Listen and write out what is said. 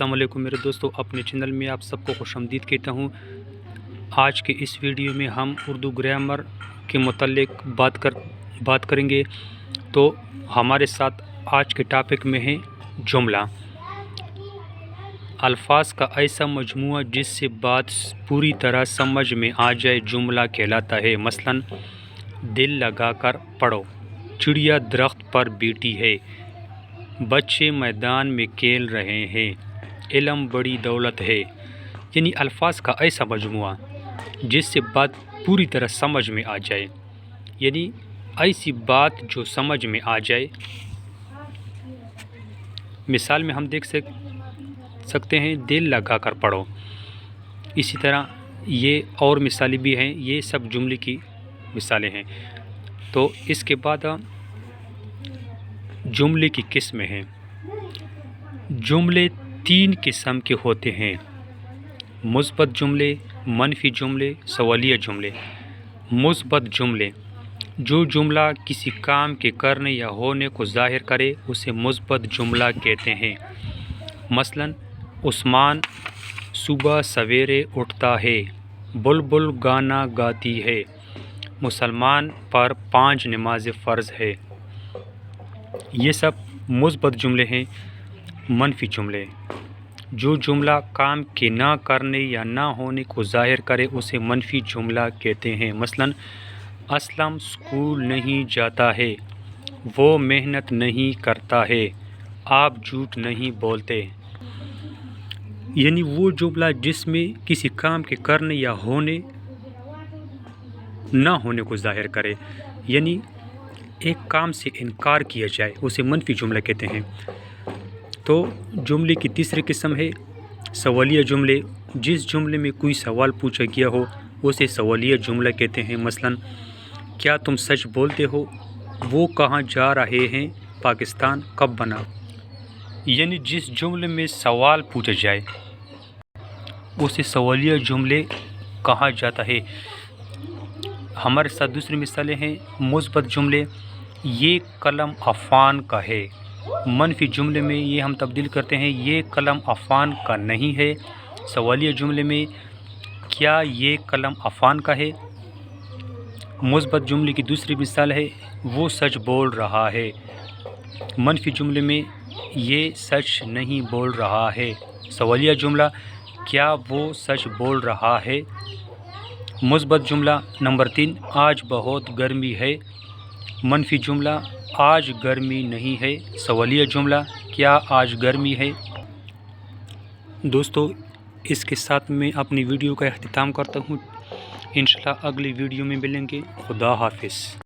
अस्सलाम वालेकुम मेरे दोस्तों, अपने चैनल में आप सबको खुशामदीद कहता हूँ। आज के इस वीडियो में हम उर्दू ग्रामर के मुतालिक बात करेंगे। तो हमारे साथ आज के टॉपिक में है जुमला। अल्फाज का ऐसा मजमूआ जिससे बात पूरी तरह समझ में आ जाए जुमला कहलाता है। मसलन, दिल लगाकर पढ़ो, चिड़िया दरख्त पर बैठी है, बच्चे मैदान में खेल रहे हैं, इल्म बड़ी दौलत है। यानी अल्फाज का ऐसा मजमूआ जिससे बात पूरी तरह समझ में आ जाए, यानी ऐसी बात जो समझ में आ जाए। मिसाल में हम देख सकते हैं दिल लगाकर पढ़ो। इसी तरह ये और मिसालें भी हैं, ये सब जुमले की मिसालें हैं। तो इसके बाद जुमले की किस्में हैं। जुमले 3 किस्म के होते हैं: मुस्बत जुमले, मनफी जुमले, सवालिया जुमले। मुस्बत जुमले, जो जुमला किसी काम के करने या होने को ज़ाहिर करे उसे मुस्बत जुमला कहते हैं। मसलन, उस्मान सुबह सवेरे उठता है, बुलबुल गाना गाती है, मुसलमान पर 5 नमाज़ फ़र्ज़ है। ये सब मुस्बत जुमले हैं। मनफी जुमले, जो जुमला काम के ना करने या ना होने को ज़ाहिर करे उसे मनफी जुमला कहते हैं। मसलन, असलम स्कूल नहीं जाता है, वो मेहनत नहीं करता है, आप झूठ नहीं बोलते। यानी वो जुमला जिसमें किसी काम के करने या होने ना होने को ज़ाहिर करे, यानी एक काम से इनकार किया जाए, उसे मनफी जुमला कहते हैं। तो जुमले की तीसरी किस्म है सवालिया जुमले। जिस जुमले में कोई सवाल पूछा गया हो उसे सवालिया जुमला कहते हैं। मसलन, क्या तुम सच बोलते हो, वो कहाँ जा रहे हैं, पाकिस्तान कब बना। यानी जिस जुमले में सवाल पूछा जाए उसे सवालिया जुमले कहा जाता है। हमारे साथ दूसरी मिसालें हैं मुस्बत जुमले। ये कलम अफ़ान का है। मनफी जुमले में ये हम तब्दील करते हैं, ये कलम अफ़ान का नहीं है। सवालिया जुमले में, क्या ये कलम अफ़ान का है। मुस्बत जुमले की दूसरी मिसाल है वो सच बोल रहा है। मनफी जुमले में, ये सच नहीं बोल रहा है। सवालिया जुमला, क्या वो सच बोल रहा है। मुस्बत जुमला नंबर 3, आज बहुत गर्मी है। मनफी जुमला, आज गर्मी नहीं है। सवालिया जुमला, क्या आज गर्मी है। दोस्तों, इसके साथ मैं अपनी वीडियो का अख्तिताम करता हूँ। इंशाल्लाह अगली वीडियो में मिलेंगे। खुदा हाफिज़।